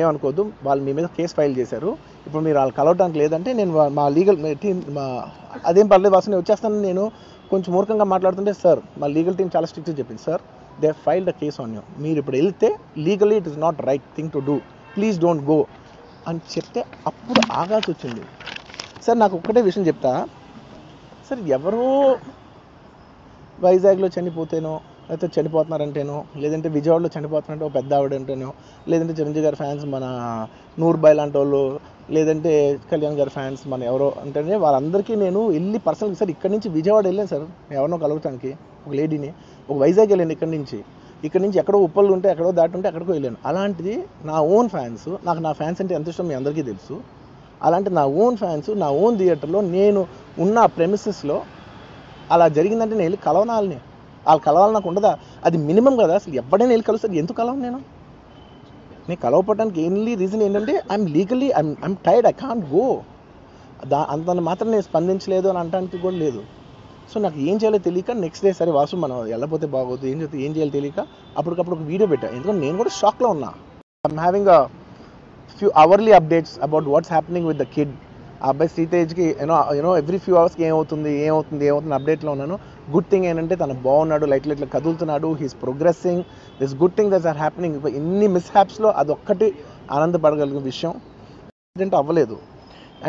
ఏమనుకోవద్దు, వాళ్ళు మీ మీద కేసు ఫైల్ చేశారు. ఇప్పుడు మీరు వాళ్ళు కలవడానికి లేదంటే నేను మా లీగల్ టీం అదేం పర్లేదు వాసు నేను వచ్చేస్తాను. నేను కొంచెం మూర్ఖంగా మాట్లాడుతుంటే సార్ మా లీగల్ టీం చాలా స్ట్రిక్ట్గా చెప్పింది, sir they filed a case on you, మీరు ఇప్పుడు వెళ్తే legally it is not right thing to do, please don't go అని చెప్తే అప్పుడు ఆగాల్సి వచ్చింది. సార్ నాకు ఒక్కటే విషయం చెప్తా సార్, ఎవరో వైజాగ్లో చనిపోతేనో లేకపోతే చనిపోతున్నారంటేనో లేదంటే విజయవాడలో చనిపోతున్నారంటే ఒక పెద్ద ఆవిడ అంటేనో లేదంటే చిరంజీవి గారి ఫ్యాన్స్ మన నూర్బాయ్ లాంటి వాళ్ళు లేదంటే కళ్యాణ్ గారి ఫ్యాన్స్ మన ఎవరో అంటేనే వాళ్ళందరికీ నేను వెళ్ళి పర్సనల్గా సార్ ఇక్కడి నుంచి విజయవాడ వెళ్ళాను సార్ ఎవరినో కలవటానికి, ఒక లేడీని, ఒక వైజాగ్ వెళ్ళాను ఇక్కడి నుంచి ఎక్కడో ఉప్పలు ఉంటే ఎక్కడో దాటి ఉంటే ఎక్కడికో వెళ్ళాను. అలాంటిది నా ఓన్ ఫ్యాన్స్, నాకు నా ఫ్యాన్స్ అంటే ఎంత ఇష్టం మీ అందరికీ తెలుసు. అలాంటి నా ఓన్ ఫ్యాన్స్ నా ఓన్ థియేటర్లో నేను ఉన్న ప్రెమిసెస్లో అలా జరిగిందంటే నేను వెళ్ళి కలవనాలని, వాళ్ళు కలవాలి నాకు ఉండదా? అది మినిమం కదా. అసలు ఎవడైనా వెళ్ళి కలుస్తారు, ఎందుకు కలవను నేను కలవపడడానికి ఓన్లీ రీజన్ ఏంటంటే I'm legally I'm tired, I can't go. అంత మాత్రం నేను స్పందించలేదు అని అనడానికి కూడా లేదు. సో నాకు ఏం చేయాలో తెలియక నెక్స్ట్ డే సరే వాసు మనం వెళ్ళకపోతే బాగోదు, ఏం చేయాలో తెలియక అప్పటికప్పుడు ఒక వీడియో పెట్టా. ఎందుకంటే నేను కూడా షాక్లో ఉన్నా. I'm having a few hourly updates about what's happening with the kid. ఆ అబ్బాయి శ్రీతేజ్కి యూనో ఎవ్రీ ఫ్యూ అవర్స్కి ఏమవుతుంది అప్డేట్లో ఉన్నాను. గుడ్ థింగ్ ఏంటంటే తను బాగున్నాడు, ఇట్లా కదులుతున్నాడు, he's progressing, this good thing that's are happening. ఇన్ని మిస్హ్యాప్స్లో అదొక్కటి ఆనందపడగలిగిన విషయం. యాక్సిడెంట్ అవ్వలేదు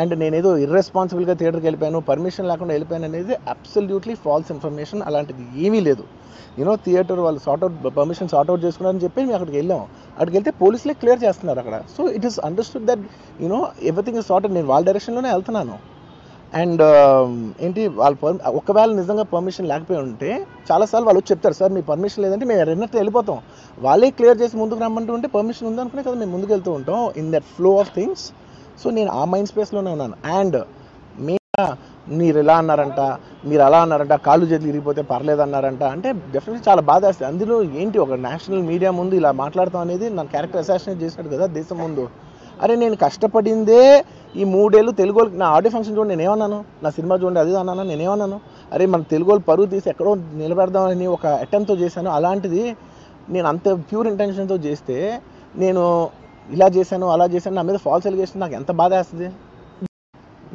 అండ్ నేనేదో ఇర్రెస్పాన్సిబుల్గా థియేటర్కి వెళ్ళిపోయాను, పర్మిషన్ లేకుండా వెళ్ళిపోయాను అనేది అబ్సల్యూట్లీ ఫాల్స్ ఇన్ఫర్మేషన్. అలాంటిది ఏమీ లేదు. థియేటర్ వాళ్ళు పర్మిషన్ సార్ట్అవుట్ చేసుకున్నారని చెప్పి మేము అక్కడికి వెళ్ళాం. అక్కడికి వెళ్తే పోలీసులే క్లియర్ చేస్తున్నారు అక్కడ. So it is understood that everything is sorted. నేను వాళ్ళ డైరెక్షన్లోనే వెళ్తున్నాను. అండ్ ఒకవేళ నిజంగా పర్మిషన్ లేకపోయి ఉంటే చాలాసార్లు వాళ్ళు చెప్తారు, సార్ మీ పర్మిషన్ లేదంటే మేము రెండట్టు వెళ్ళిపోతాం, వాళ్ళే క్లియర్ చేసి ముందుకు రమ్మంటూ ఉంటే పర్మిషన్ ఉందనుకునే కదా మేము ముందుకు వెళ్తూ ఉంటాం in that flow of things. So నేను ఆ మైండ్ స్పేస్లోనే ఉన్నాను. అండ్ మీరు ఇలా అన్నారంట, మీరు అలా అన్నారంట, కాళ్ళు చేతులు ఇరిగిపోతే పర్లేదు అన్నారంట అంటే డెఫినెట్లీ చాలా బాధ వేస్తుంది. అందులో ఏంటి ఒక నేషనల్ మీడియా ముందు ఇలా మాట్లాడతాం అనేది నా క్యారెక్టర్ అసాసినేట్ చేసినట్టు కదా దేశం ముందు. అరే నేను కష్టపడిందే ఈ 3 ఏళ్ళు తెలుగు వాళ్ళకి, నా ఆడియో ఫంక్షన్ చూడండి నేనేమన్నాను, నా సినిమా చూడండి అది అన్నాను, నేనేమన్నాను, అరే మన తెలుగు వాళ్ళు పరువు తీసి ఎక్కడో నిలబెడదామని ఒక అటెంప్ట్తో చేశాను. అలాంటిది నేను అంత ప్యూర్ ఇంటెన్షన్తో చేస్తే నేను ఇలా చేశాను అలా చేశాను, నా మీద ఫాల్స్ ఎలిగేషన్, నాకు ఎంత బాధ వేస్తుంది.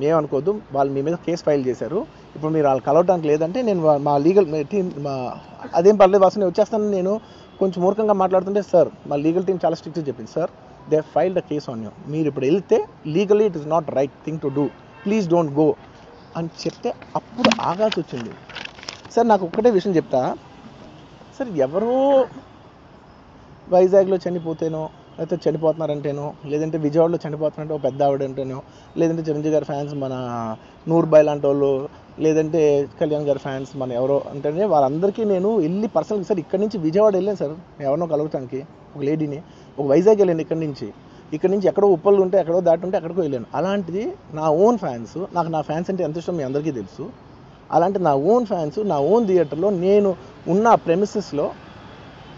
ఏమనుకోవద్దు, వాళ్ళు మీ మీద కేసు ఫైల్ చేశారు. ఇప్పుడు మీరు వాళ్ళు కలవడానికి లేదంటే నేను మా లీగల్ టీం అదేం పర్లేదు వాసు నేను వచ్చేస్తాను. నేను కొంచెం మూర్ఖంగా మాట్లాడుతుంటే సార్ మా లీగల్ టీం చాలా స్ట్రిక్ట్గా చెప్పింది, sir they filed a case on you, మీరు ఇప్పుడు వెళ్తే legally it is not right thing to do, please don't go అని చెప్తే అప్పుడు ఆగాల్సి వచ్చింది. సార్ నాకు ఒక్కటే విషయం చెప్తా సార్, ఎవరో వైజాగ్లో చనిపోతేనో లేకపోతే చనిపోతున్నారంటేనో లేదంటే విజయవాడలో చనిపోతున్నారంటే ఒక పెద్ద ఆవిడ అంటేనో లేదంటే చిరంజీవి గారి ఫ్యాన్స్ మన నూర్బాయ్ లాంటి వాళ్ళు లేదంటే కళ్యాణ్ గారి ఫ్యాన్స్ మన ఎవరో అంటేనే వాళ్ళందరికీ నేను వెళ్ళి పర్సనల్గా సార్ ఇక్కడి నుంచి విజయవాడ వెళ్ళాను సార్ ఎవరినో కలవటానికి, ఒక లేడీని, ఒక వైజాగ్ వెళ్ళాను ఇక్కడి నుంచి ఎక్కడో ఉప్పలు ఉంటే ఎక్కడో దాటి ఉంటే ఎక్కడికో వెళ్ళాను. అలాంటిది నా ఓన్ ఫ్యాన్స్, నాకు నా ఫ్యాన్స్ అంటే ఎంత ఇష్టం మీ అందరికీ తెలుసు. అలాంటి నా ఓన్ ఫ్యాన్స్ నా ఓన్ థియేటర్లో నేను ఉన్న ప్రెమిసెస్లో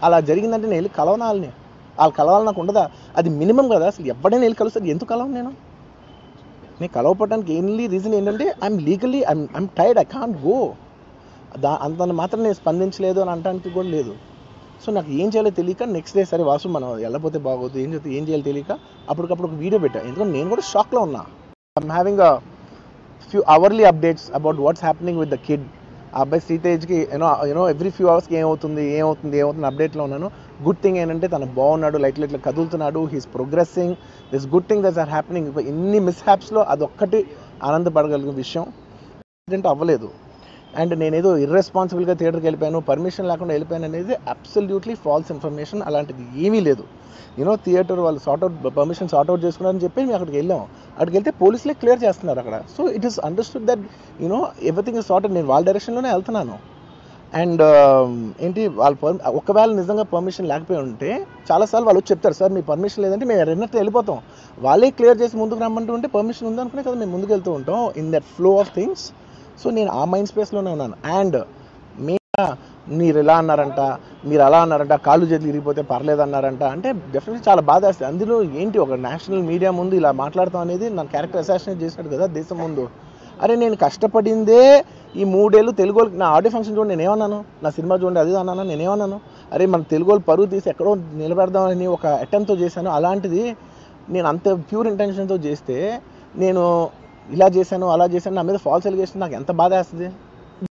అలా జరిగిందంటే నేను వెళ్ళి కలవనాలని, వాళ్ళు కలవాలి నాకు ఉండదా? అది మినిమం కదా. అసలు ఎవడైనా వెళ్ళి కలుస్తారు, ఎందుకు కలవను నేను కలవపడడానికి ఓన్లీ రీజన్ ఏంటంటే I'm legally I'm tired, I can't go. అంత మాత్రం నేను స్పందించలేదు అని అనడానికి కూడా లేదు. సో నాకు ఏం చేయాలో తెలియక నెక్స్ట్ డే సరే వాసు మనం వెళ్ళకపోతే బాగోదు, ఏం చేయాలో తెలియక అప్పటికప్పుడు ఒక వీడియో పెట్టా. ఎందుకంటే నేను కూడా షాక్లో ఉన్నా. I'm having a few hourly updates about what's happening with the kid. ఆ అబ్బాయి శ్రీతేజ్కి ఎవ్రీ ఫ్యూ అవర్స్కి ఏమవుతుంది అప్డేట్లో ఉన్నాను. గుడ్ థింగ్ ఏంటంటే తను బాగున్నాడు, ఇట్లా కదులుతున్నాడు, he's progressing, this good thing that's are happening. ఇన్ని మిస్హ్యాప్స్లో అదొక్కటి ఆనందపడగలిగిన విషయం. యాక్సిడెంట్ అవ్వలేదు అండ్ నేనేదో ఇర్రెస్పాన్సిబుల్గా థియేటర్కి వెళ్ళిపోయాను, పర్మిషన్ లేకుండా వెళ్ళిపోయాను అనేది అబ్సల్యూట్లీ ఫాల్స్ ఇన్ఫర్మేషన్. అలాంటిది ఏమీ లేదు. థియేటర్ వాళ్ళు పర్మిషన్ సార్ట్అవుట్ చేసుకున్నారని చెప్పి మేము అక్కడికి వెళ్ళాం. అక్కడికి వెళ్తే పోలీసులే క్లియర్ చేస్తున్నారు అక్కడ. So it is understood that everything is sorted. నేను వాళ్ళ డైరెక్షన్లోనే వెళ్తున్నాను. అండ్ ఒకవేళ నిజంగా పర్మిషన్ లేకపోయి ఉంటే చాలాసార్లు వాళ్ళు చెప్తారు, సార్ మీ పర్మిషన్ లేదంటే మేము రెండట్టు వెళ్ళిపోతాం, వాళ్ళే క్లియర్ చేసి ముందుకు రమ్మంటూ ఉంటే పర్మిషన్ ఉందనుకునే కదా మేము ముందుకు వెళ్తూ ఉంటాం in that flow of things. So నేను ఆ మైండ్ స్పేస్లోనే ఉన్నాను. అండ్ మీరు ఇలా అన్నారంట, మీరు అలా అన్నారంట, కాళ్ళు చేతులు ఇరిగిపోతే పర్లేదు అన్నారంట అంటే డెఫినెట్లీ చాలా బాధ వేస్తుంది. అందులో ఏంటి ఒక నేషనల్ మీడియా ముందు ఇలా మాట్లాడతాం అనేది నా క్యారెక్టర్ అసాసినేట్ చేసినట్టు కదా దేశం ముందు. అరే నేను కష్టపడిందే ఈ 3 ఏళ్ళు తెలుగు వాళ్ళకి, నా ఆడియో ఫంక్షన్ చూడండి నేనేమన్నాను, నా సినిమా చూడండి అది అన్నాను, నేనేమన్నాను, అరే మన తెలుగు వాళ్ళు పరువు తీసి ఎక్కడో నిలబెడదామని ఒక అటెంప్ట్తో చేశాను. అలాంటిది నేను అంత ప్యూర్ ఇంటెన్షన్తో చేస్తే నేను ఇలా చేశాను అలా చేశాను నా మీద ఫాల్స్ ఎలిగేషన్ నాకు ఎంత బాధ వేస్తుంది.